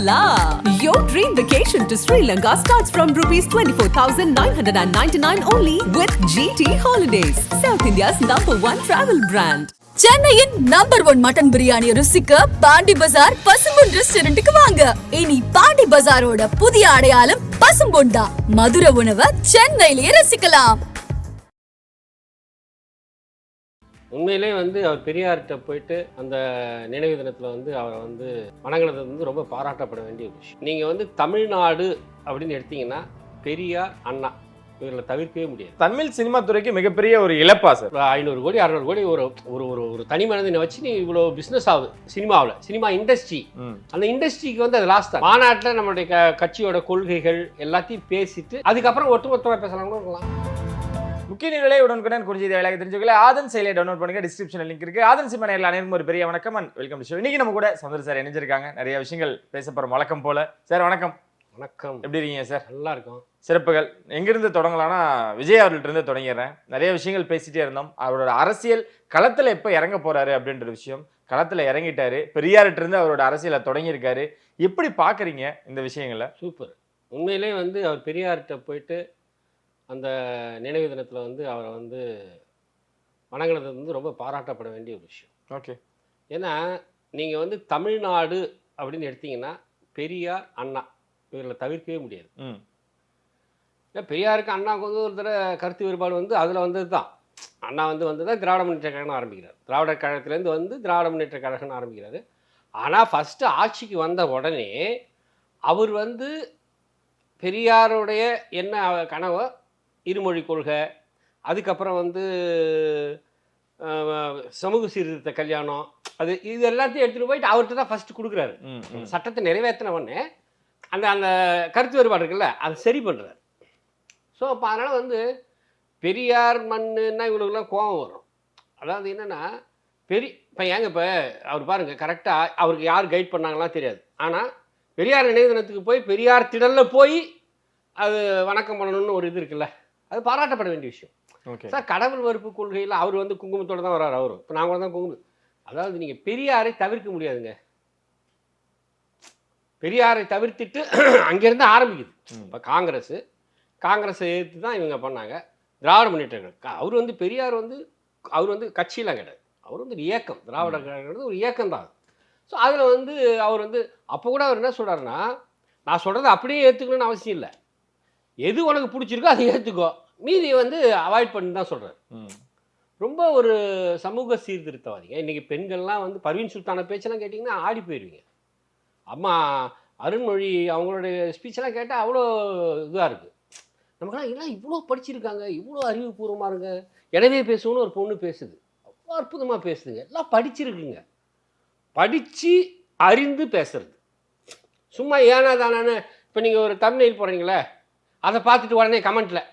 la! Your dream vacation to Sri Lanka starts from ₹24,999 only with GT Holidays, South India's #1 travel brand. சென்னையின் number 1 mutton biryani ருசிக்க பாண்டி பஜார் பசும்பொன் ரெஸ்டாரண்ட்டுக்கு வாங்க. இனி பாண்டி பஜாரோட புதிய அடையாளம் பசும்பொன் தான். மதுர உணவை சென்னையிலேயே ரசிக்கலாம். உண்மையிலே அவர் பெரியார்கிட்ட போயிட்டு அந்த நினைவு தினத்தில் அவரை வணங்கினது ரொம்ப பாராட்டப்பட வேண்டிய விஷயம். நீங்கள் தமிழ்நாடு அப்படின்னு எடுத்தீங்கன்னா பெரியார், அண்ணா இவரில் தவிர்க்கவே முடியாது. தமிழ் சினிமா துறைக்கு மிகப்பெரிய ஒரு இழப்பா சார். 500 கோடி 600 கோடி ஒரு ஒரு ஒரு தனி மனிதனை வச்சு நீ இவ்வளோ பிஸ்னஸ் ஆகுது சினிமாவில், சினிமா இண்டஸ்ட்ரி. அந்த இண்டஸ்ட்ரிக்கு அது லாஸ்ட் தான். மாநாட்டில் நம்மளுடைய கட்சியோட கொள்கைகள் எல்லாத்தையும் பேசிட்டு அதுக்கப்புறம் ஒட்டுமொத்தமாக பேசலாம்னு இருக்கலாம். முக்கிய நிகழ்ச்சிகளை உடனுக்குடன் குறிஞ்சி வேலைக்கு தெரிஞ்சுக்கல ஆதன் செயலியை டவுன்லோட் பண்ணுங்க. டிஸ்கிரிப்ஷனில் லிங்க் இருக்கு. ஆதன் சினிமா நேரில் அனைவரும் ஒரு பெரிய வணக்கம் அண்ட் வெல்கம் டு ஷோ. இன்னைக்கு நம்ம கூட சௌந்தர் சார் இணைஞ்சிருக்காங்க. நிறைய விஷயங்கள் பேச போறோம் வழக்கம் போல. சார் வணக்கம். வணக்கம், எப்படி இருக்கீங்க சார்? நல்லா இருக்கும். சிறப்புகள். எங்கிருந்து தொடங்கலாம்னா விஜய் அவர்கள்ட்ட இருந்து தொடங்கிடுறேன். நிறைய விஷயங்கள் பேசிட்டே இருந்தோம். அவரோட அரசியல் களத்துல எப்ப இறங்க போறாரு அப்படின்ற விஷயம். களத்துல இறங்கிட்டாரு. பெரியார்கிட்ட இருந்து அவரோட அரசியலை தொடங்கியிருக்காரு. எப்படி பாக்குறீங்க இந்த விஷயங்களை? சூப்பர். உண்மையிலே அவர் பெரியார்கிட்ட போயிட்டு அந்த நினைவு தினத்தில் அவரை வணங்கினது ரொம்ப பாராட்டப்பட வேண்டிய ஒரு விஷயம். ஓகே. ஏன்னா நீங்கள் தமிழ்நாடு அப்படின்னு எடுத்தீங்கன்னா பெரியார், அண்ணா இவரில் தவிர்க்கவே முடியாது. பெரியாருக்கு அண்ணாவுக்கு ஒரு தடவை கருத்து வேறுபாடு அதில் வந்தது தான். அண்ணா தான் திராவிட முன்னேற்ற கழகம் ஆரம்பிக்கிறார். திராவிட கழகத்துலேருந்து திராவிட முன்னேற்ற கழகம் ஆரம்பிக்கிறாரு. ஆனால் ஃபஸ்ட்டு ஆட்சிக்கு வந்த உடனே அவர் பெரியாருடைய என்ன கனவோ இருமொழி கொள்கை, அதுக்கப்புறம் சமூக சீர்திருத்த கல்யாணம், இது எல்லாத்தையும் எடுத்துகிட்டு போயிட்டு அவர்கிட்ட தான் ஃபஸ்ட்டு கொடுக்குறாரு. சட்டத்தை நிறைவேற்றின உடனே அந்த அந்த கருத்து வேறுபாடு இருக்குல்ல, அதை சரி பண்ணுறாரு. ஸோ அப்போ அதனால் பெரியார் மண்ணுன்னா இவங்களுக்குலாம் கோபம் வரும். அதாவது என்னென்னா இப்போ அவர் பாருங்கள், கரெக்டாக அவருக்கு யார் கைட் பண்ணாங்கலாம் தெரியாது. ஆனால் பெரியார் நினைவு தினத்துக்கு போய் பெரியார் திடலில் போய் அது வணக்கம் பண்ணணும்னு ஒரு இது இருக்குல்ல, அது பாராட்டப்பட வேண்டிய விஷயம். சார், கடவுள் மறுப்பு கொள்கையில் அவர் குங்குமத்தோடு தான் வர்றாரு. அவர் இப்போ நாங்கள் தான் குங்குமம். அதாவது நீங்கள் பெரியாரை தவிர்க்க முடியாதுங்க. பெரியாரை தவிர்த்துட்டு அங்கேருந்து ஆரம்பிக்குது. இப்போ காங்கிரஸை எதிர்த்து தான் இவங்க பண்ணாங்க. திராவிட முன்னேற்ற கழகம் அவர் பெரியார் அவர் கட்சியெலாம் கிடையாது. அவர் ஒரு இயக்கம். திராவிட கழகம் ஒரு இயக்கம் தான். ஸோ அதில் அவர் அப்போ கூட அவர் என்ன சொல்கிறாருன்னா, நான் சொல்கிறத அப்படியே ஏற்றுக்கணும்னு அவசியம் இல்லை, எது உனக்கு பிடிச்சிருக்கோ அதை ஏற்றுக்கோ, மீதி அவாய்ட் பண்ணி தான் சொல்கிறார். ரொம்ப ஒரு சமூக சீர்திருத்தவாதிங்க. இன்றைக்கி பெண்கள்லாம் பர்வீன் சுல்தான பேச்செல்லாம் கேட்டிங்கன்னா ஆடி போயிடுவீங்க. அம்மா அருண்மொழி அவங்களுடைய ஸ்பீச்செல்லாம் கேட்டால் அவ்வளோ இதாக இருக்குது. நமக்குலாம் எல்லாம் இவ்வளோ படிச்சிருக்காங்க, இவ்வளோ அறிவுபூர்வமாக இருங்க. எனவே பேசுவோன்னு ஒரு பொண்ணு பேசுது, அவ்வளோ அற்புதமாக பேசுதுங்க. எல்லாம் படிச்சிருக்குங்க. படித்து அறிந்து பேசுறது, சும்மா ஏனா தானே. இப்போ நீங்கள் ஒரு தம்ப்நெயில் போடுறீங்களே, அதை பார்த்துட்டு உடனே கமெண்ட்டில்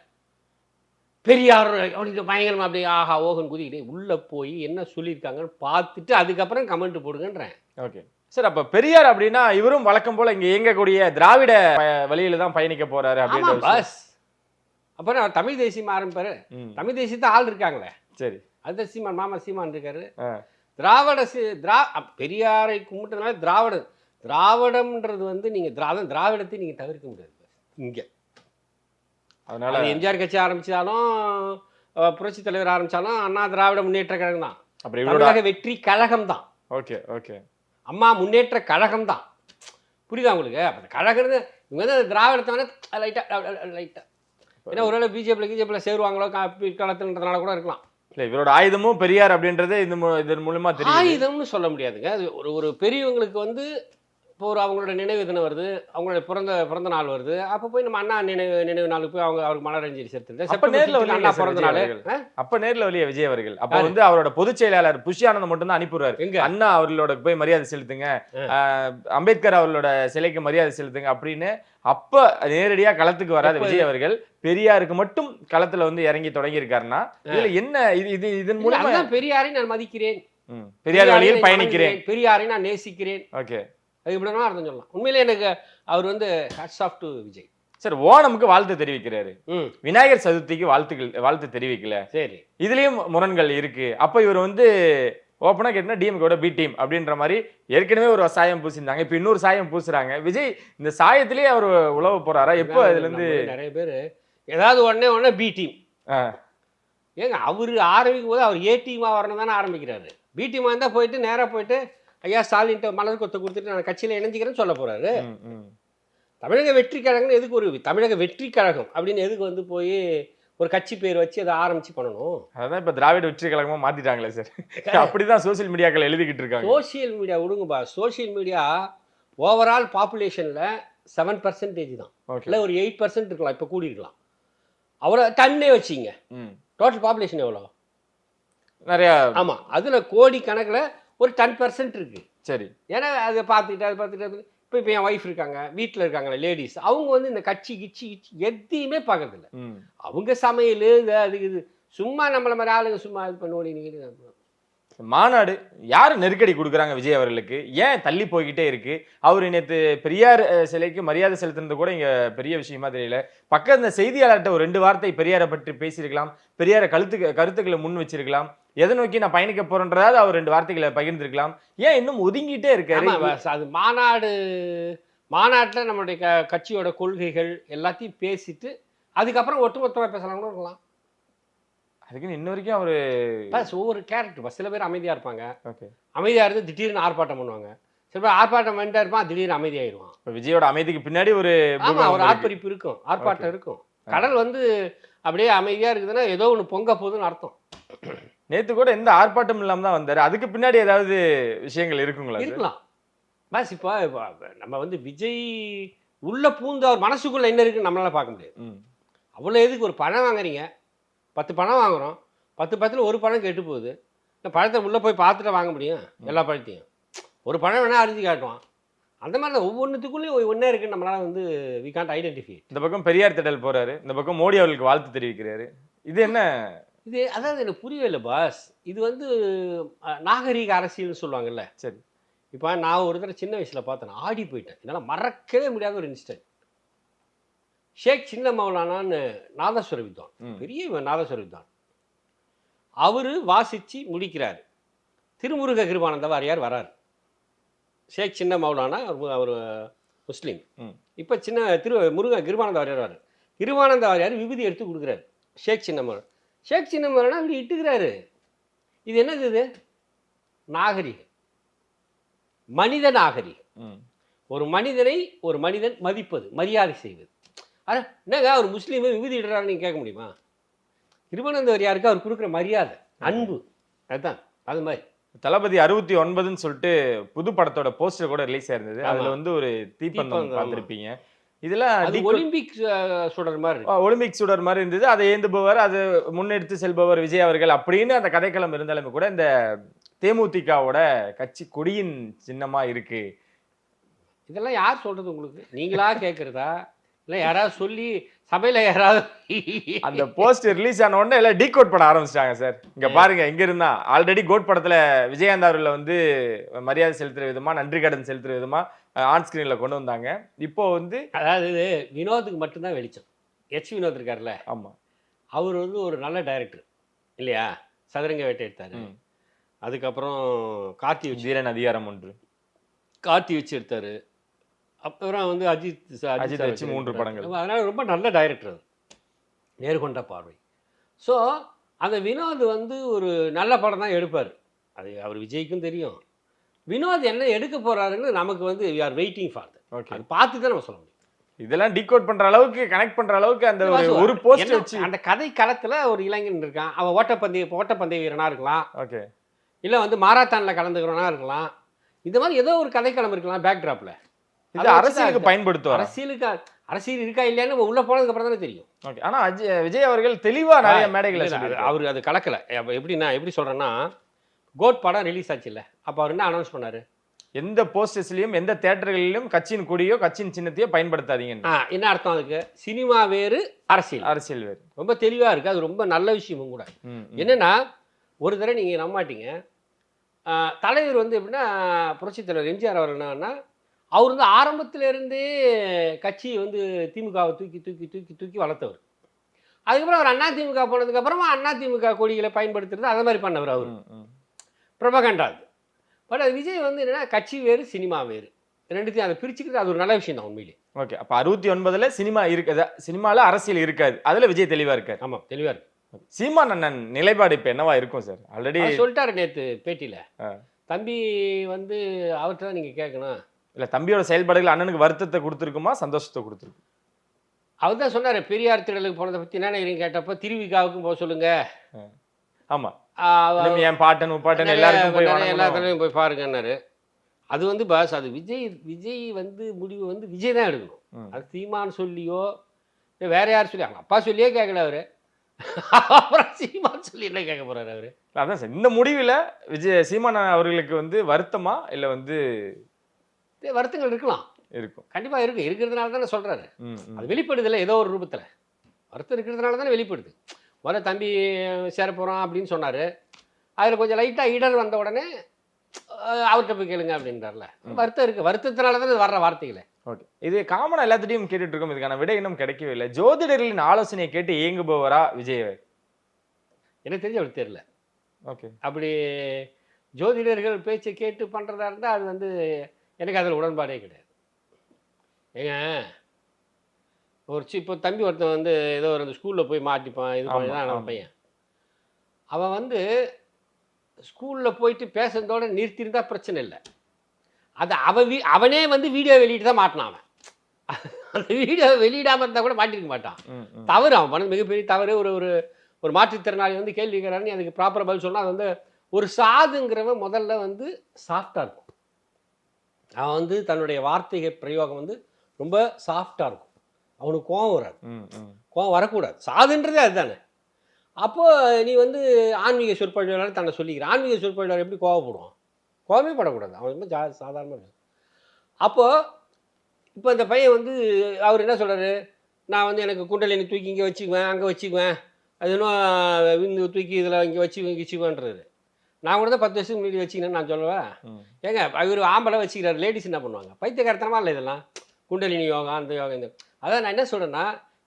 பெரியார் அப்படின்னு பயங்கரமாக அப்படியே ஆஹா ஓகன் குதிக்கிட்டே உள்ளே போய் என்ன சொல்லியிருக்காங்கன்னு பார்த்துட்டு அதுக்கப்புறம் கமெண்ட் போடுங்கன்றேன். Okay sir. அப்போ பெரியார் அப்படின்னா இவரும் வழக்கம் போல் இங்கே இயங்கக்கூடிய திராவிட வழியில தான் பயணிக்க போறாரு அப்படின்னு பஸ். அப்புறம் தமிழ் தேசியம் ஆரம்பிப்பாரு. தமிழ் தேசியத்தை ஆள் இருக்காங்களே. சரி, அது சீமான், மாமா சீமான் இருக்காரு. பெரியாரை கும்பிட்டதுனால திராவிடம்ன்றது நீங்கள் திராவிடத்தை நீங்கள் தவிர்க்க முடியாது இங்கே. அதனால எம்ஜிஆர் கட்சி ஆரம்பிச்சாலும் புரட்சி தலைவர் ஆரம்பிச்சாலும் அண்ணா திராவிட முன்னேற்ற கழகம் தான். அப்புறம் வெற்றி கழகம் தான். Okay okay. அம்மா முன்னேற்ற கழகம் தான். புரியுதா உங்களுக்கு? அப்போ கழகம் இவங்க திராவிடத்தை லைட்டாக ஏன்னா ஒருவேளை பிஜேபியில் சேருவாங்களோ பிற்காலத்துன்றதுனால கூட இருக்கலாம். இல்லை, இவரோட ஆயுதமும் பெரியார் அப்படின்றது இதன் மூலமா தெரியும். ஆயுதம்னு சொல்ல முடியாதுங்க. அது ஒரு பெரியவங்களுக்கு இப்போ அவங்களோட நினைவு தினம் வருது, அவங்களோட பிறந்த நாள் வருது, அப்போ போய் நம்ம அண்ணா நினைவு நாளுக்கு போய் அவருக்கு மலரஞ்சலி செலுத்துறது. அப்போ நேரில் வழியா விஜய் அவர்கள் அப்போ அவரோட பொதுச் செயலாளர் புஷி ஆனந்த் மட்டும் தான் அனுப்பிடுறாரு. அண்ணா அவர்களோட போய் மரியாதை செலுத்துங்க, அம்பேத்கர் அவர்களோட சிலைக்கு மரியாதை செலுத்துங்க அப்படின்னு. அப்ப நேரடியா களத்துக்கு வராத விஜய் அவர்கள் பெரியாருக்கு மட்டும் களத்துல இறங்கி தொடங்கி இருக்காருன்னா இதுல என்ன இதன் மூலமா பெரியாரை நான் மதிக்கிறேன், பெரியார் வழியில் பயணிக்கிறேன், பெரியாரை நான் நேசிக்கிறேன். ஓகே, அது இப்படின்னா அர்த்தம் சொல்லலாம். உண்மையிலே எனக்கு அவர் hats off to Vijay. Sir, ஓணமுக்கு வாழ்த்து தெரிவிக்கிறாரு, விநாயகர் சதுர்த்திக்கு வாழ்த்து தெரிவிக்கல. சரி, இதுலயும் முரண்கள் இருக்கு. அப்ப இவர் ஓப்பனா கேட்டா டிஎம்கேவோட பி டீம் அப்படின்ற மாதிரி ஏற்கனவே ஒரு சாயம் பூசிருந்தாங்க, இப்ப இன்னொரு சாயம் பூசுறாங்க. விஜய் இந்த சாயத்திலேயே அவர் உழவ போறாரா? எப்போ அதுல இருந்து நிறைய பேர் ஏதாவது உடனே பி டீம். ஏங்க அவரு ஆரம்பிக்கும் போது அவர் ஏ டீமா வரணும் தானே ஆரம்பிக்கிறாரு. பி டீமா இருந்தா போயிட்டு நேரா போயிட்டு ஐயா ஸ்டாலின் மலர் கொத்தை கொடுத்துட்டு நான் கட்சியில இணைஞ்சிக்கிறேன்னு சொல்ல போறாரு. தமிழக வெற்றி கழகம்னு எதுக்கு ஒரு தமிழக வெற்றி கழகம் அப்படின்னு எதுக்கு வந்து போய் ஒரு கட்சி பேர் வச்சு அதை ஆரம்பிச்சு பண்ணணும்? அதான் இப்ப திராவிட வெற்றி கழகமா மாத்திட்டாங்களே சார். அப்படிதான் சோசியல் மீடியாக்கள் எழுதிக்கிட்டு இருக்காங்க. சோசியல் மீடியா விடுங்கப்பா. சோசியல் மீடியா ஓவரால் பாப்புலேஷன்ல 7% தான், இல்லை ஒரு 8% இருக்கலாம், இப்போ கூடி இருக்கலாம். அவ்வளோ டன்னே வச்சிங்க. டோட்டல் பாப்புலேஷன் எவ்வளோ? நிறைய. ஆமா, அதுல கோடி கணக்குல ஒரு 10% இருக்கு. சரி, ஏன்னா அதை பார்த்துக்கிட்டு இப்போ என் ஒய்ஃப் இருக்காங்க, வீட்டில் இருக்காங்களே லேடிஸ், அவங்க வந்து இந்த கட்சி எதையுமே பார்க்கறதில்ல. அவங்க சமையல் அதுக்கு இது சும்மா நம்மள மாதிரி ஆளுங்க சும்மா இது பண்ணுவோம். மாநாடு யாரு நெருக்கடி கொடுக்குறாங்க விஜய் அவர்களுக்கு? ஏன் தள்ளி போய்கிட்டே இருக்கு? அவரு நேற்று பெரியார் சிலைக்கு மரியாதை செலுத்துறது கூட இங்க பெரிய விஷயமா தெரியல. பக்கம் இந்த செய்தியாளர்கிட்ட ஒரு 2 வார்த்தை பெரியாரை பற்றி பேசியிருக்கலாம், பெரியார கருத்துக்களை முன் வச்சிருக்கலாம், எதை நோக்கி நான் பயணிக்க போறேன்றதாவது அவர் 2 வார்த்தைகளை பகிர்ந்திருக்கலாம். ஏன் இன்னும் ஒதுங்கிட்டே இருக்காரு? அது மாநாட்டில் நம்மளுடைய கட்சியோட கொள்கைகள் எல்லாத்தையும் பேசிட்டு அதுக்கப்புறம் ஒட்டுமொத்தமாக பேசலாம்னு இருக்கலாம். அதுக்குன்னு இன்ன வரைக்கும் அவரு ஒவ்வொரு கேரக்டர். சில பேர் அமைதியா இருப்பாங்க, அமைதியா இருந்து திடீர்னு ஆர்ப்பாட்டம் பண்ணுவாங்க. சில பேர் ஆர்ப்பாட்டம் பண்ணிட்டா இருப்பான், திடீர்னு அமைதியாயிருவான். விஜயோட அமைதிக்கு பின்னாடி ஒரு ஆர்ப்பரிப்பு இருக்கும், ஆர்ப்பாட்டம் இருக்கும். கடல் வந்து அப்படியே அமைதியா இருக்குதுன்னா ஏதோ ஒன்று பொங்க போகுதுன்னு அர்த்தம். நேத்து கூட எந்த ஆர்ப்பாட்டம் இல்லாம தான் வந்தாரு. அதுக்கு பின்னாடி ஏதாவது விஷயங்கள் இருக்குங்களா? இருக்கலாம். பஸ் இப்போ நம்ம வந்து விஜய் உள்ள பூந்து அவர் மனசுக்குள்ள என்ன இருக்குன்னு நம்மளால பார்க்க முடியாது. அவ்வளோ எதுக்கு ஒரு பணம் வாங்குறீங்க, 10 பணம் வாங்குறோம், 10 பழத்தில் ஒரு பழம் கெட்டு போகுது. இந்த பழத்தை உள்ளே போய் பார்த்துட்டு வாங்க முடியும் எல்லா பழத்தையும்? ஒரு பழம் வேணால் அரிஞ்சு காட்டுவான். அந்த மாதிரி தான் ஒவ்வொன்றுத்துக்குள்ளேயும் ஒன்றே இருக்குன்னு நம்மளால வந்து வி காண்ட் ஐடென்டிஃபை. இந்த பக்கம் பெரியார் திடல் போறாரு, இந்த பக்கம் மோடி அவர்களுக்கு வாழ்த்து தெரிவிக்கிறாரு. இது என்ன இது? அதாவது எனக்கு புரியவே இல்லை பாஸ். இது வந்து நாகரீக அரசியல்னு சொல்லுவாங்கல்ல. சரி, இப்போ நான் ஒரு தடவை சின்ன வயசில் பார்த்தேன், ஆடி போயிட்டேன். என்னால் மறக்கவே முடியாத ஒரு இன்சிடென்ட். ஷேக் சின்ன மௌலானான்னு நாதஸ்வர வித்வான், பெரிய நாதஸ்வர வித்வான். அவர் வாசித்து முடிக்கிறார். திருமுருக கிருபானந்த வாரியார் வரார். ஷேக் சின்ன மௌலானா அவர் முஸ்லீம். இப்போ முருக கிருபானந்த வாரியார் வரார். கிருபானந்த வாரியார் விபூதி எடுத்து கொடுக்குறாரு ஷேக் சின்ன மௌலானா. ஷேக் சின்ன மௌலானா அப்படி இட்டுக்கிறாரு. இது என்னது? இது நாகரிகம், மனித நாகரிகம். ஒரு மனிதனை ஒரு மனிதன் மதிப்பது, மரியாதை செய்வது. ஆனால் என்னங்க ஒரு முஸ்லீமை விபூதி இடுறாரு நீங்கள் கேட்க முடியுமா? கிருபானந்த வாரியாருக்கு அவர் கொடுக்குற மரியாதை, அன்பு, அதுதான். அது மாதிரி தளபதி 69ன்னு சொல்லிட்டு புது படத்தோட போஸ்டர் கூட ரிலீஸ் ஆயிருந்தது. அதுல வந்து ஒரு தீப்பந்தம் பார்த்துருப்பீங்க. இதெல்லாம் ஒலிம்பிக் சுடர் மாதிரி, ஒலிம்பிக் சுடர் மாதிரி இருந்தது. அதை ஏந்துபவர், அது முன்னெடுத்து செல்பவர் விஜய் அவர்கள் அப்படின்னு அந்த கதைக்களம் இருந்தாலுமே கூட இந்த தேமுதிகவோட கட்சி கொடியின் சின்னமா இருக்கு. இதெல்லாம் யார் சொல்றது உங்களுக்கு? நீங்களா கேட்கறதா இல்லை யாராவது சொல்லி சபையில யாராவது? அந்த போஸ்ட் ரிலீஸ் ஆன உடனே எல்லாம் டீகோட் பண்ண ஆரம்பிச்சிட்டாங்க சார். இங்க பாருங்க, இங்க இருந்தா ஆல்ரெடி கோட் படத்துல விஜயகாந்த் அவர்கள் வந்து மரியாதை செலுத்துற விதமா, நன்றி கடன் செலுத்துற விதமா ஆன் ஸ்கிரீன்ல கொண்டு வந்தாங்க. இப்போ வந்து அதாவது வினோத்துக்கு மட்டும்தான் வெளிச்சம். வினோத் இருக்காருல்ல, ஆமா, அவர் வந்து ஒரு நல்ல டைரக்டர் இல்லையா? சதுரங்க வேட்டை எடுத்தாரு. அதுக்கப்புறம் கார்த்தி வீரன் அதிகாரம் 1 கார்த்தி வச்சு எடுத்தாரு. அப்புறம் வந்து அஜித் வச்சு 3 படங்கள். அதனால ரொம்ப நல்ல டைரக்டர், நேர்கொண்ட பார்வை. ஸோ அந்த வினோத் வந்து ஒரு நல்ல படம் தான் எடுப்பார். அது அவர் விஜய்க்கும் தெரியும். வினோத் என்ன எடுக்க போறாருன்னு நமக்கு வந்து we are waiting for that. Okay, அது பார்த்து தான் நம்ம சொல்ல முடியும். இதெல்லாம் டீகோட் பண்ற அளவுக்கு, கனெக்ட் பண்ற அளவுக்கு அந்த ஒரு போஸ்ட் வச்சு அந்த கதை களத்துல ஒரு இளைஞன் இருக்கான். அவன் ஓட்டப்பந்தய வீரனா இருக்கலாம். ஓகே, இல்லை வந்து மாராத்தான்ல கலந்துக்கிறவனா இருக்கலாம். இந்த மாதிரி ஏதோ ஒரு கதைக்களம் இருக்கலாம் பேக் டிராப்ல. இது அரசியலுக்கு பயன்படுத்துவார். அரசியல் இருக்கா இல்லையான்னு உள்ள போனதுக்கு அப்புறம் தானே தெரியும். ஓகே, ஆனா விஜய் அவர்கள் தெளிவா நிறைய மேடைகளை அவர் அது கலக்கல. எப்படி சொல்றேன்னா, கோட் படம் ரிலீஸ் ஆச்சு இல்ல, அப்ப அவர் என்ன அனௌன்ஸ் பண்ணாரு? எந்த போஸ்டர்ஸ்லயும் எந்த தியேட்டர்களிலும் கட்சியின் கொடியோ கட்சியின் சின்னத்தையோ பயன்படுத்தாதீங்க. என்ன அர்த்தம் அதுக்கு? சினிமா வேறு, அரசியல் வேறு. ரொம்ப தெளிவா இருக்கு. அது ரொம்ப நல்ல விஷயமும் கூட. என்னன்னா, ஒரு தடவை நீங்க நம்ப மாட்டீங்க, தலைவர் வந்து எப்படின்னா புரட்சித் தலைவர் எம்ஜிஆர் அவர் என்னன்னா, அவர் வந்து ஆரம்பத்திலேருந்தே கட்சியை வந்து திமுகவை தூக்கி தூக்கி தூக்கி தூக்கி வளர்த்தவர். அதுக்கப்புறம் அவர் அதிமுக போனதுக்கப்புறமா அதிமுக கொடிகளை பயன்படுத்துறது அதை மாதிரி பண்ணவர். அவர் ப்ரொபகண்டா அது. பட் அது விஜய் வந்து என்னன்னா கட்சி வேறு சினிமா வேறு ரெண்டுத்தையும் அதை பிரிச்சுக்கிறது அது ஒரு நல்ல விஷயம் தான் உண்மையிலே. ஓகே, அப்போ 69ல் சினிமா இருக்குது, சினிமாவில் அரசியல் இருக்காது, அதில் விஜய் தெளிவாக இருக்காரு. ஆமாம், தெளிவாக இருக்கு. சீமான் அண்ணன் நிலைப்பாடு இப்போ என்னவா இருக்கும் சார்? ஆல்ரெடி சொல்லிட்டாரு நேற்று பேட்டியில். தம்பி வந்து அவர்கிட்ட தான் நீங்கள் கேட்கணும். இல்லை, தம்பியோட செயல்பாடுகள் அண்ணனுக்கு வருத்தத்தை கொடுத்துருக்குமா சந்தோஷத்தை கொடுத்துருக்கு? அவர் தான் சொன்னார் பெரியார் திடலுக்கு போனதை பற்றி என்ன நினைக்கிறீங்க கேட்டப்போ திருவிக்காவுக்கும் போக சொல்லுங்க. ஆமாம், என் பாட்டன் உப்பாட்டன் எல்லாருக்கும் எல்லாத்துலையும் போய் பாருங்கன்னாரு. அது வந்து பாஸ் அது விஜய் வந்து முடிவு வந்து விஜய் தான் எடுக்கணும். அது சீமான் சொல்லியோ வேற யார் சொல்லி அவங்க அப்பா சொல்லியே கேட்கல அவரு. அப்புறம் சீமான் சொல்லி என்ன கேட்க போறாரு அவரு? அதான் சார், இந்த முடிவில் சீமான் அவர்களுக்கு வந்து வருத்தமா இல்லை வந்து வருத்தங்கள் இருக்கலாம், இருக்கும், கண்டிப்பா இருக்கு. இருக்கிறதுனால தானே சொல்றாரு. அது வெளிப்படுதுல ஏதோ ஒரு ரூபத்துல வருத்தம் இருக்கிறதுனால தானே வெளிப்படுது. முதல்ல தம்பி சேர போறான் அப்படின்னு சொன்னாரு. அதுல கொஞ்சம் லைட்டா இடர் வந்த உடனே அவர்கிட்ட போய் கேளுங்க அப்படின்றார்ல. வருத்தம் இருக்கு, வருத்தத்தினால தானே வர்ற வார்த்தைகளை. ஓகே, இது காமனா எல்லாத்திட்டையும் கேட்டுட்டு இருக்கோம், இதுக்கான விடை இன்னும் கிடைக்கவே இல்லை. ஜோதிடர்களின் ஆலோசனையை கேட்டு இயங்குபவரா விஜய்? எனக்கு தெரிஞ்ச அவருக்கு தெரியல. ஓகே, அப்படி ஜோதிடர்கள் பேச்சை கேட்டு பண்றதா இருந்தால் அது வந்து எனக்கு அதில் உடன்பாடே கிடையாது. ஏங்க ஒரு இப்போ தம்பி ஒருத்தன் வந்து ஏதோ ஒரு ஸ்கூலில் போய் மாட்டிப்பான், இது பண்ணி தான் நம்ம பையன். அவன் வந்து ஸ்கூலில் போயிட்டு பேசுறதோட நிறுத்திருந்தா பிரச்சனை இல்லை. அது அவனே வந்து வீடியோ வெளியிட்டு தான் மாட்டினான். அவன் அந்த வீடியோ வெளியிடாமல் இருந்தால் கூட மாட்டிருக்க மாட்டான். தவறு, அவன் பண்ணது மிகப்பெரிய தவறு. ஒரு ஒரு மாற்றுத்திறனாளி வந்து கேள்வி கேட்குறாருன்னு அதுக்கு ப்ராப்பராக பதில் சொன்னால் அது வந்து ஒரு சாதுங்கிறவன் முதல்ல வந்து சாஃப்டாக இருக்கும். அவன் வந்து தன்னுடைய வார்த்தைகள் பிரயோகம் வந்து ரொம்ப சாஃப்டாக இருக்கும். அவனுக்கு கோவம் வராது, கோவம் வரக்கூடாது. சாதுன்றதே அதுதானே. அப்போது நீ வந்து ஆன்மீக சொற்பொழிவாளர் தன்னை சொல்லிக்கிற. ஆன்மீக சொற்பொழிவாளர் எப்படி கோவப்படுவான்? கோவமே படக்கூடாது, அவன் ரொம்ப சாதாரணமாக. அப்போது இப்போ இந்த பையன் வந்து அவர் என்ன சொல்கிறாரு, நான் வந்து எனக்கு குண்டலினி தூக்கி இங்கே வச்சுக்குவேன், அங்கே வச்சுக்குவேன், அது இன்னும் தூக்கி இதில் இங்கே வச்சுக்குவேன்றது. நான் கூட தான் 10 வருஷத்துக்கு முன்னாடி வச்சுக்கினேன்னு நான் சொல்லுவேன். ஏங்க இவர் ஆம்பளை வச்சுக்கிறாரு, லேடிஸ் என்ன பண்ணுவாங்க? பைத்தியக்காரத்தனமா இல்லை இதெல்லாம். குண்டலினி யோகா அந்த யோகா இந்த. அதான் நான் என்ன சொல்கிறேன்னா,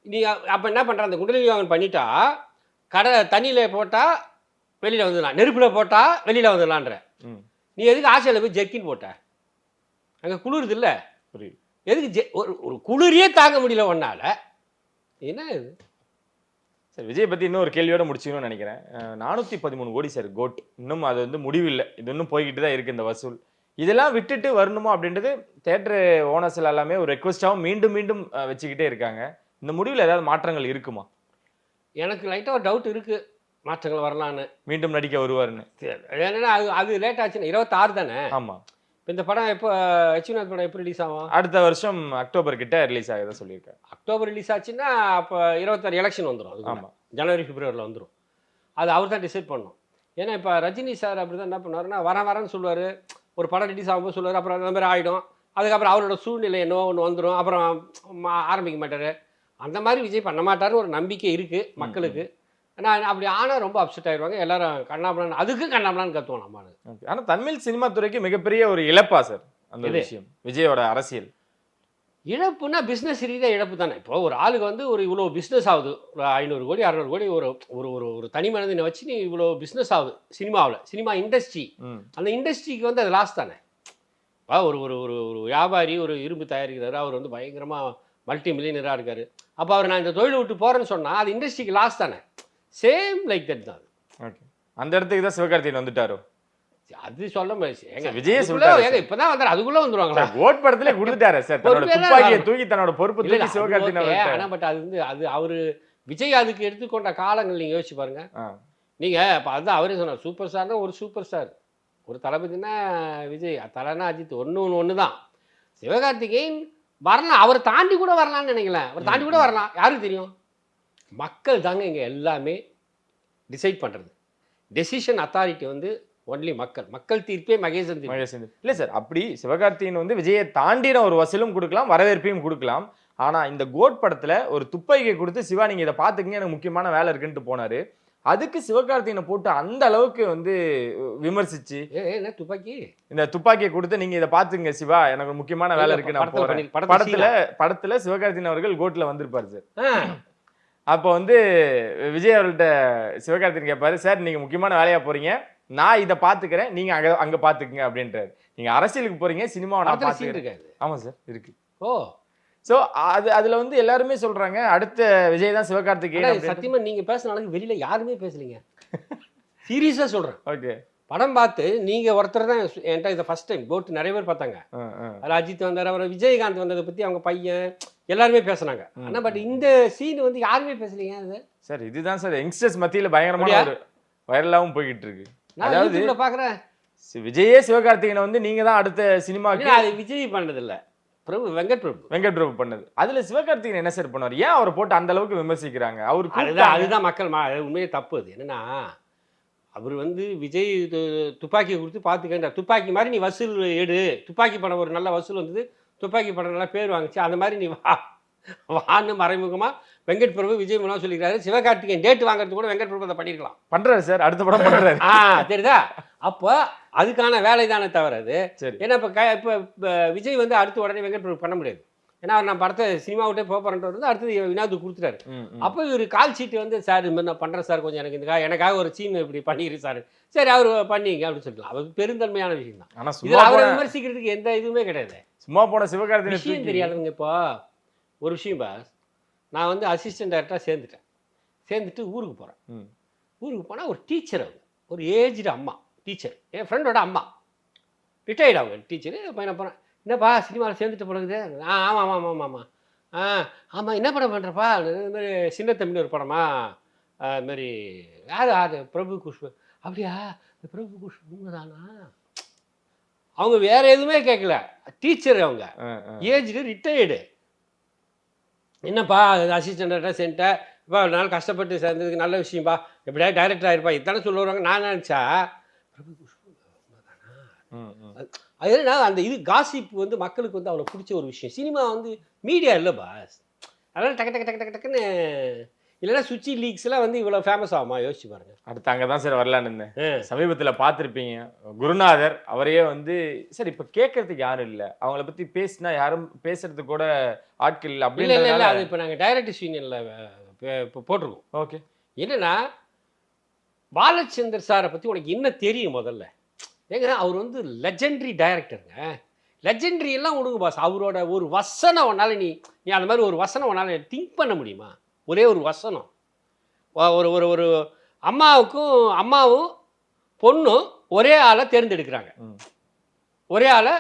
நீ அப்போ என்ன பண்ணுற, அந்த குண்டலினி யோகம் பண்ணிட்டா தண்ணியில் போட்டால் வெளியில் வந்துடலாம், நெருப்பில் போட்டால் வெளியில் வந்துடலான்ற. நீ எதுக்கு ஆசையில் போய் ஜெக்கின்னு போட்ட? அங்கே குளிருது இல்லை, எதுக்கு ஒரு குளிரையே தாங்க முடியல ஒன்னால? என்ன இது? சார், விஜய் பற்றி இன்னும் ஒரு கேள்வியோட முடிச்சுக்கணும்னு நினைக்கிறேன். 413 கோடி சார் கோட், இன்னும் அது வந்து முடிவில்லை, இது இன்னும் போய்கிட்டு தான் இருக்குது இந்த வசூல். இதெல்லாம் விட்டுட்டு வரணுமா அப்படின்றது தேட்டர் ஓனர்ஸ் எல்லாமே ஒரு ரெக்வஸ்டாகவும் மீண்டும் மீண்டும் வச்சுக்கிட்டே இருக்காங்க. இந்த முடிவில் ஏதாவது மாற்றங்கள் இருக்குமா? எனக்கு லைட்டாக ஒரு டவுட் இருக்குது, மாற்றங்கள் வரலான்னு. மீண்டும் நடிக்க வருவாருன்னு. ஏன்னா அது லேட் ஆச்சுன்னா 26 தானே. ஆமாம், இப்போ இந்த படம் எப்போ லட்சுமிநாத் படம் எப்போ ரிலீஸ் ஆகும்? அடுத்த வருஷம் அக்டோபர் கிட்ட ரிலீஸ் ஆகுதான் சொல்லியிருக்காரு. அக்டோபர் ரிலீஸ் ஆச்சுன்னா அப்போ 26 எலெக்ஷன் வந்துடும். ஆமாம், ஜனவரி பிப்ரவரியில் வந்துடும். அது அவர் தான் டிசைட் பண்ணணும். ஏன்னா இப்போ ரஜினி சார் அப்படி தான் என்ன பண்ணுவாருன்னா, வரேன்னு சொல்லுவார், ஒரு படம் ரிலீஸ் ஆகும்போது சொல்லுவார், அப்புறம் அந்த மாதிரி ஆகிடும். அதுக்கப்புறம் அவரோட சூழ்நிலை என்னவோ ஒன்று வந்துடும், அப்புறம் ஆரம்பிக்க மாட்டார். அந்த மாதிரி விஜய் பண்ண மாட்டார்னு ஒரு நம்பிக்கை இருக்குது மக்களுக்கு. நான் அப்படி ஆனால் ரொம்ப அப்செட் ஆகிடுவாங்க எல்லாரும். கண்ணாமலான்னு அதுக்கும் கண்ணாமலான்னு கற்றுவோம் நம்ம. ஆனால் தமிழ் சினிமா துறைக்கு மிகப்பெரிய ஒரு இழப்பா சார் அந்த விஷயம், விஜயோட அரசியல் இழப்புனா பிஸ்னஸ் ரீதியாக இழப்பு தானே. இப்போ ஒரு ஆளுக்கு வந்து ஒரு இவ்வளோ பிஸ்னஸ் ஆகுது, ஒரு 500 கோடி 600 கோடி ஒரு ஒரு ஒரு தனி மனிதனை வச்சு நீ இவ்வளோ பிஸ்னஸ் ஆகுது சினிமாவில், சினிமா இண்டஸ்ட்ரி. அந்த இண்டஸ்ட்ரிக்கு வந்து அது லாஸ் தானே. ஒரு ஒரு ஒரு வியாபாரி ஒரு இரும்பு தயாரிக்கிறாரு, அவர் வந்து பயங்கரமாக மல்டி மில்லியனராக இருக்கார். அப்போ அவர் நான் இந்த தொழிலை விட்டு போகிறேன்னு சொன்னால் அது இண்டஸ்ட்ரிக்கு லாஸ் தானே. சேம் லைக் தட் தான். ஓகே, அந்த இடத்துக்கு தான் சிவகார்த்திகேயன் வந்துட்டாரோ? அது சொல்ல முடியாது. விஜய் சொல்றாரு இப்பதான் வந்தாரு, அதுக்குள்ள வந்துருவாங்களா? ஓட் படத்துல கொடுத்துட்டாரு சார், தன்னோட துப்பாக்கியை தூக்கி தன்னோட பொறுப்பு தூக்கி சிவகார்த்திகேயன். ஆனா பட் அது வந்து அது அவரு விஜய் அதுக்கு எடுத்துக்கொண்ட காலங்கள் நீங்க யோசிச்சு பாருங்க. நீங்க அப்ப அதுதான் அவரே சொன்னார், சூப்பர் ஸ்டார்னா ஒரு சூப்பர் ஸ்டார், ஒரு தளபதினா விஜய், தலைனா அஜித், ஒன்று தான். சிவகார்த்திகேயன் வரலாம், அவர் தாண்டி கூட வரலாம்னு நினைக்கல, அவர் தாண்டி கூட வரலாம், யாருக்கு தெரியும்? மக்கள் தாங்க இங்கே எல்லாமே டிசைட் பண்ணுறது. டெசிஷன் அத்தாரிட்டி வந்து ஒன்லி மக்கள். மக்கள் தீர்ப்பே மகேசன் தீர்ப்பு. இல்லை சார், அப்படி சிவகார்த்திகேயன் வந்து விஜயை தாண்டின ஒரு வசூலும் கொடுக்கலாம், வரவேற்பையும் கொடுக்கலாம். ஆனால் இந்த கோட் படத்தில் ஒரு துப்பாக்கியை கொடுத்து சிவா நீங்கள் இதை பார்த்துக்கிங்க, எனக்கு முக்கியமான வேலை இருக்குன்ட்டு போனார். அதுக்கு சிவகார்த்திகேயனை போட்டு அந்த அளவுக்கு வந்து விமர்சிச்சு, என்ன துப்பாக்கி, இந்த துப்பாக்கியை கொடுத்து நீங்கள் இதை பார்த்துங்க சிவா, எனக்கு ஒரு முக்கியமான வேலை இருக்கு நான் போகிறேன். படத்தில் சிவகார்த்திகேயன் அவர்கள் கோட்டில் வந்திருப்பார் சார். அப்போ வந்து விஜய் அவர்கள்ட்ட சிவகார்த்திகேயன் கேட்பாரு, சார் நீங்கள் முக்கியமான வேலையாக போகிறீங்க, நான் இதை பாத்துக்கிறேன், நீங்க அங்க பாத்துக்குங்க அப்படின்றாரு. நீங்க அரசியலுக்கு போறீங்க, சினிமாவை நான் பாத்துக்கிறேன். ஆமா சார் இருக்கு. ஓ சோ அதுல வந்து எல்லாருமே சொல்றாங்க அடுத்த விஜய் தான் சிவகார்த்திகேயன். சத்தியமா நீங்க பேசுன அளவுக்கு வெளியில யாருமே பேசலீங்க. சீரியஸா சொல்றேன். ஓகே. படம் பார்த்து நீங்க ஒருத்தர் தான் என்கிட்ட இதை ஃபர்ஸ்ட் டைம் போட்டு நிறைய பேர் பார்த்தாங்க. அதில் அஜித் வந்தார், அப்புறம் விஜயகாந்த் வந்ததை பற்றி அவங்க பையன் எல்லாருமே பேசுனாங்க. ஆனால் பட் இந்த சீன் வந்து யாருமே பேசலீங்க. அது சார் இதுதான் சார் யங்ஸ்டர்ஸ் மத்தியில் பயங்கரமான ஒரு வைரலாகவும் போய்கிட்டு இருக்கு. அதாவது பார்க்குறேன் விஜயே சிவகார்த்திகேயனை வந்து நீங்க தான் அடுத்த சினிமாவுக்கு. அது விஜய் பண்ணது இல்லை, பிரபு வெங்கட் பிரபு பண்ணது. அதுல சிவகார்த்திகேயன் என்ன சார் பண்ணுவார்? ஏன் அவரை போட்டு அந்த அளவுக்கு விமர்சிக்கிறாங்க? அவருக்கு அதுதான் மக்கள் உண்மையே தப்பு. அது என்னன்னா, அவர் வந்து விஜய் துப்பாக்கியை கொடுத்து பார்த்துக்கின்ற துப்பாக்கி மாதிரி நீ வசூல் எடு, துப்பாக்கி படம் ஒரு நல்ல வசூல் வந்தது, துப்பாக்கி படம் நல்லா பேர் வாங்கிச்சு, அந்த மாதிரி நீ வான்னு மறைமுகமாக வெங்கட் பிரபு விஜய் மூலம் சொல்லிக்கிறாரு. சிவகார்த்திகேயன் டேட் வாங்குறது கூட வெங்கட் பிரபு அதை பண்ணியிருக்கலாம். பண்ணுறாரு சார், அடுத்த படம் பண்ணுறாரு. தெரியுதா? அப்போ அதுக்கான வேலை தானே தவிர அது. சரி. ஏன்னா இப்போ விஜய் வந்து அடுத்த உடனே வெங்கட் பிரபு பண்ண முடியாது. ஏன்னா அவர் நான் படத்தை சினிமா விட்டே போகிறேன்ட்டு வந்து அடுத்தது வினோத் கொடுத்துட்டாரு. அப்போ இவர் கால் சீட்டு வந்து சார் இந்த மாதிரி நான் பண்ணுறேன் சார், கொஞ்சம் எனக்காக ஒரு சீன் இப்படி பண்ணிடு சார், சரி அவர் பண்ணிங்க அப்படின்னு சொல்லிக்கலாம். அவருக்கு பெருந்தன்மையான விஷயம் தான். ஆனால் இதில் அவரை விமர்சிக்கிறதுக்கு எந்த இதுவுமே கிடையாது. சும்மா போன சிவகார்த்திகேயன் விஷயம் தெரியாதவங்க. இப்போ ஒரு விஷயம் பாஸ், நான் வந்து அசிஸ்டன்ட் டைரக்டராக சேர்ந்துட்டு ஊருக்கு போகிறேன். ஊருக்கு போனால் ஒரு டீச்சர், அவங்க ஒரு ஏஜ்டு அம்மா டீச்சர், என் ஃப்ரெண்டோட அம்மா, ரிட்டையர்டு அவங்க டீச்சரு. பையனை போகிறேன், என்னப்பா சினிமாவில் சேர்ந்துட்டு போனது? ஆமாம் ஆமாம் ஆமாம் ஆமாம் ஆமாம் என்ன படம் பண்ணுறப்பா? இதுமாதிரி சின்ன தம்பின்னு ஒரு படமா, அதுமாரி யார் பிரபு குஷ்பு. அப்படியா? பிரபு குஷ்பு உண்மைதானா? அவங்க வேற எதுவுமே கேட்கல, டீச்சர் அவங்க, ஏஜ்டு ரிட்டையர்டு. என்னப்பா அசிஸ்டன்ட் டைரக்டர் சேர்ந்துட்டேன், இப்போ ஒரு நாள் கஷ்டப்பட்டு சேர்ந்ததுக்கு நல்ல விஷயம்ப்பா, எப்படியா டைரக்டர் ஆகிருப்பா இதானே சொல்லுவாங்க. நான் நினச்சா பிரபு குஷ்பு அது என்னன்னா, அந்த இது காசிப் வந்து மக்களுக்கு வந்து அவ்வளோ பிடிச்ச ஒரு விஷயம். சினிமா வந்து மீடியா இல்லை பாஸ், அதனால் டக்கு டக்கு டக்கு டக்கு டக்குன்னு இல்லைன்னா சுச்சி லீக்ஸ்லாம் வந்து இவ்வளோ ஃபேமஸ் ஆகுமா? யோசிச்சு பாருங்க. அடுத்து அங்கே தான் சார் வரலான்னு இருந்தேன். சமீபத்தில் பார்த்துருப்பீங்க குருநாதர் அவரையே வந்து சார் இப்போ கேட்கறதுக்கு யாரும் இல்லை, அவங்கள பற்றி பேசினா யாரும் பேசுறதுக்கு கூட ஆட்கள் இல்லை அப்படின்னு. இல்லை அது இப்போ நாங்கள் டைரக்டர்ஸ் யூனியனில் இப்போ போட்டிருக்கோம். ஓகே. என்னன்னா, பாலச்சந்தர் சாரை பற்றி உனக்கு என்ன தெரியும் முதல்ல? ஏங்க அவர் வந்து லெஜெண்டரி டைரக்டருங்க. லெஜெண்டரி எல்லாம் உனக்கு பாஸ், அவரோட ஒரு வசனம் ஒன்றால் நீ அந்த மாதிரி ஒரு வசனம் ஒன்றால் திங்க் பண்ண முடியுமா? ஒரே ஒரு வசனம். ஒரு ஒரு ஒரு அம்மாவும் பொண்ணும் ஒரே ஆளை தேர்ந்தெடுக்கிறாங்க. ஒரே ஆளை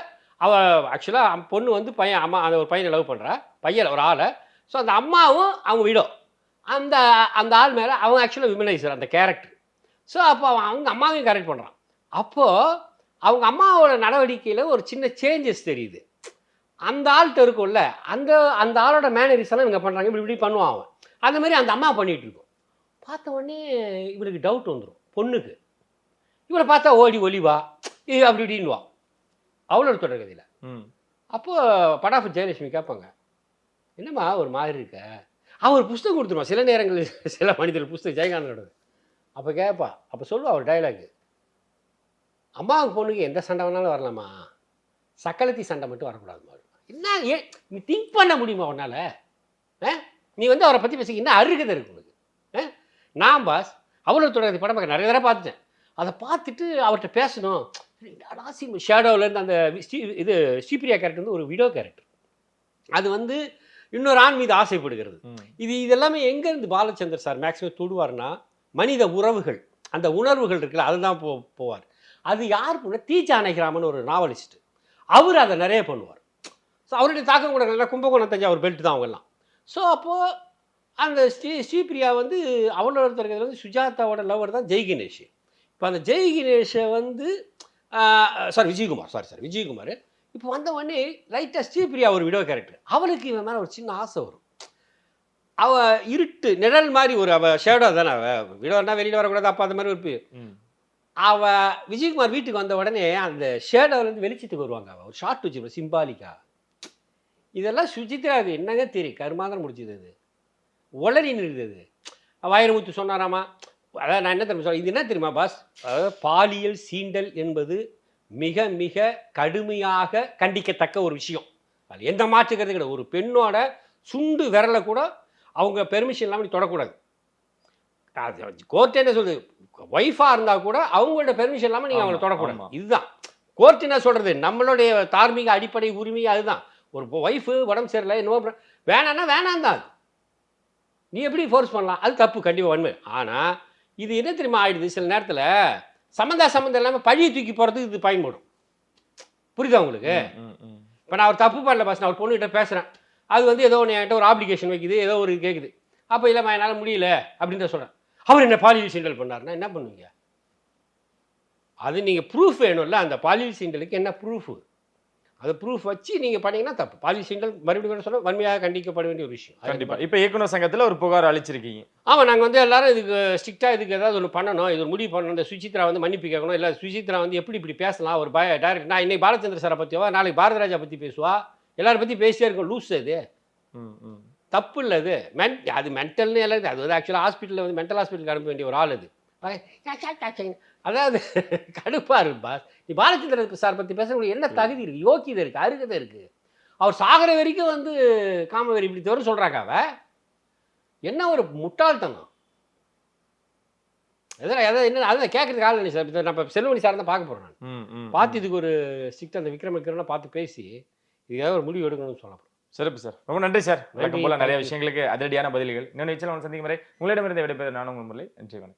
ஆக்சுவலாக பொண்ணு வந்து பையன், அம்மா அந்த ஒரு பையனை லவ் பண்ணுறா, பையன் ஒரு ஆளை. ஸோ அந்த அம்மாவும் அவங்க விடோ, அந்த ஆள் மேலே அவங்க ஆக்சுவலாக விமனைசர் அந்த கேரக்டர். ஸோ அப்போ அவங்க அம்மாவையும் கரெக்ட் பண்ணுறான். அப்போது அவங்க அம்மாவோட நடவடிக்கையில் ஒரு சின்ன சேஞ்சஸ் தெரியுது. அந்த ஆள்கிட்ட இருக்கும்ல, அந்த ஆளோட மேனரிஸ் எல்லாம் இவங்க பண்ணுறாங்க, இப்படி பண்ணுவான் அவன். அந்த மாதிரி அந்த அம்மா பண்ணிகிட்டு இருக்கும். பார்த்த உடனே இவளுக்கு டவுட் வந்துடும் பொண்ணுக்கு. இவளை பார்த்தா ஓடி ஒலிவா அப்படி இப்படின்னுவா அவளோட தொடர்கதையில். அப்போது படாஃபு ஜெயலட்சுமி கேட்பாங்க, என்னம்மா ஒரு மாதிரி இருக்க? அவர் புஸ்தகம் கொடுத்துருவான் சில நேரங்களில், சில மனிதர்கள் புஸ்தகம் ஜெயகாந்தனோட. அப்போ கேட்பா, அப்போ சொல்லுவா அவர் டைலாகு, அம்மாவுக்கு பொண்ணுக்கு எந்த சண்டை வேணாலும் வரலாமா, சக்களத்தி சண்டை மட்டும் வரக்கூடாதுமா. என்ன நீ திங்க் பண்ண முடியுமா உன்னால்? நீ வந்து அவரை பற்றி பேசி என்ன அருகதை இருக்கு உனக்கு? நான் பாஸ் அவ்வளோ தொடர்ந்து படம் பார்க்க நிறைய தடவை பார்த்துட்டேன். அதை பார்த்துட்டு அவர்கிட்ட பேசணும். ஷேடோவிலேருந்து அந்த இது ஸ்ரீபிரியா கேரக்டர் வந்து ஒரு விடோ கேரக்டர், அது வந்து இன்னொரு ஆண் மீது ஆசைப்படுகிறது. இதெல்லாமே எங்கேருந்து பாலச்சந்தர் சார் மேக்ஸிமம் தொடுவார்னா, மனித உறவுகள், அந்த உணர்வுகள் இருக்குல்ல, அதுதான் போவார். அது யார் பண்ண? தி ஜானகிராமன் ஒரு நாவலிஸ்ட், அவர் அதை நிறைய பண்ணுவார். ஸோ அவருடைய தாக்கம் கூட நல்லா கும்பகோணம் தஞ்சாவூர் பெல்ட் தான் அவங்கெல்லாம். ஸோ அப்போது அந்த ஸ்ரீபிரியா வந்து அவளோட இருக்கிறது வந்து சுஜாதாவோட லவர் தான் ஜெய் கணேஷ். இப்போ அந்த ஜெய் கணேஷை வந்து விஜயகுமார் இப்போ வந்த உடனே லைட்டாக ஸ்ரீபிரியா ஒரு விடோ கேரக்டர், அவளுக்கு இவன் மேலே ஒரு சின்ன ஆசை வரும். அவள் இருட்டு நிழல் மாதிரி ஒரு அவள் ஷேடோ தானே, அவள் விடோன்னா வெளியில் வரக்கூடாது, அப்போ அந்த மாதிரி ஒரு அவள் விஜயகுமார் வீட்டுக்கு வந்த உடனே அந்த ஷேடோவிலேருந்து வெளிச்சத்துக்கு வருவாங்க. அவள் ஒரு ஷார்ட் வச்சுருப்பா சிம்பாலிக்கா. இதெல்லாம் சுஜித்ரா அது என்னங்க தெரியும், கருமாந்திரம் முடிச்சது, அது ஒளரி நிறுது. வைரமுத்து சொன்னாராமா, அதாவது நான் என்ன தெரியுமா சொல்ல, இது என்ன தெரியுமா பாஸ், அதாவது பாலியல் சீண்டல் என்பது மிக மிக கடுமையாக கண்டிக்கத்தக்க ஒரு விஷயம், அது எந்த மாற்றுக்கிறது கிடையாது. ஒரு பெண்ணோட சுண்டு விரலை கூட அவங்க பெர்மிஷன் இல்லாமல் தொடக்கூடாது. கோர்ட் என்ன சொல்லுது, ஒய்ஃபா இருந்தா கூட அவங்களோட பெர்மிஷன் இல்லாம நீங்க அவங்களை தொடக்கூடாது. இதுதான் கோர்ட் என்ன சொல்றது, நம்மளுடைய தார்மீக அடிப்படை உரிமை அதுதான். ஒரு ஒய்ஃபு உடம்பு சரியில்லை இன்னும் வேணான்னா வேணாம் தான், நீ எப்படி ஃபோர்ஸ் பண்ணலாம், அது தப்பு கண்டிப்பாக வன்மை. ஆனால் இது என்ன தெரியுமா ஆயிடுது, சில நேரத்தில் சம்மந்தம் இல்லாமல் பழியை தூக்கி போகிறதுக்கு இது பயன்படும். புரியுதா உங்களுக்கு? இப்போ நான் ஒரு தப்பு பண்ணல பாஸ், நான் ஒரு பொண்ணுகிட்ட பேசுகிறேன், அது வந்து ஏதோ ஒன்று என்கிட்ட ஒரு ஆப்ளிகேஷன் வைக்குது, ஏதோ ஒரு கேட்குது, அப்போ இல்லைம்மா என்னால் முடியல அப்படின்னு சொல்கிறேன். அவர் என்ன பாலியல் சீண்டல் பண்ணாருன்னா என்ன பண்ணுவீங்க? அது நீங்கள் ப்ரூஃப் வேணும்ல, அந்த பாலியல் சீண்டலுக்கு என்ன ப்ரூஃபு, அது ப்ரூஃப் வச்சு நீங்கள் பண்ணீங்கன்னா தப்பு. பாலியல் சீண்டல் மறுபடியும் சொல்ல வன்மையாக கண்டிக்கப்பட வேண்டிய ஒரு விஷயம். கண்டிப்பாக. இப்போ இயக்குனர் சங்கத்தில் ஒரு புகார் அளிச்சிருக்கீங்க. ஆமாம், நாங்கள் வந்து எல்லாரும் இதுக்கு ஸ்ட்ரிக்டாக இதுக்கு ஏதாவது ஒன்று பண்ணணும், இது ஒரு முடிவு பண்ணணும். இந்த சுசித்ரா வந்து மன்னிப்பு கேட்கணும், இல்லை சுசித்ரா வந்து எப்படி இப்படி பேசலாம், ஒரு டைரக்ட் நான் இன்னைக்கு பாலச்சந்திர சாரை பற்றியவா, நாளைக்கு பாரதிராஜா பற்றி பேசுவா, எல்லாரும் பற்றி பேசியே இருக்கும். லூஸ் அது தப்பு இல்லை. அது மென்டல்னு எல்லாம் அது வந்து ஆக்சுவலாக ஹாஸ்பிட்டலில் வந்து மென்டல் ஹாஸ்பிட்டலுக்கு அனுப்ப வேண்டிய ஒரு ஆள் அது. அதாவது கடுப்பா இருப்பா, நீ பாலச்சந்திர சார் பற்றி பேச உங்களுக்கு என்ன தகுதி இருக்குது, யோக்கியதை இருக்குது, அருகதை இருக்குது? அவர் சாகிற வரைக்கும் வந்து காமவெறி இப்படி தவிர சொல்கிறாக்கா அவ? என்ன ஒரு முட்டாள்தனம்! எதாவது என்ன அதை கேட்கறதுக்கு ஆள் இல்லை சார். நம்ம செல்வமணி சார் தான் பார்க்க போகிறேன். நான் பார்த்து இதுக்கு ஒரு ஸ்ட்ரிக்ட் அந்த விக்ரமன் பார்த்து பேசி இதுக்காக ஒரு முடிவு எடுக்கணும்னு சொல்ல போகிறேன். சிறப்பு சார், ரொம்ப நன்றி சார். வழக்கம் போல நிறைய விஷயங்களுக்கு அதிரடியான பதில்கள். இன்னொன்று சந்திக்கும் வரை உங்களிடமிருந்து விடைபெறுவது நான் உங்கள் முரளி. நன்றி, வணக்கம்.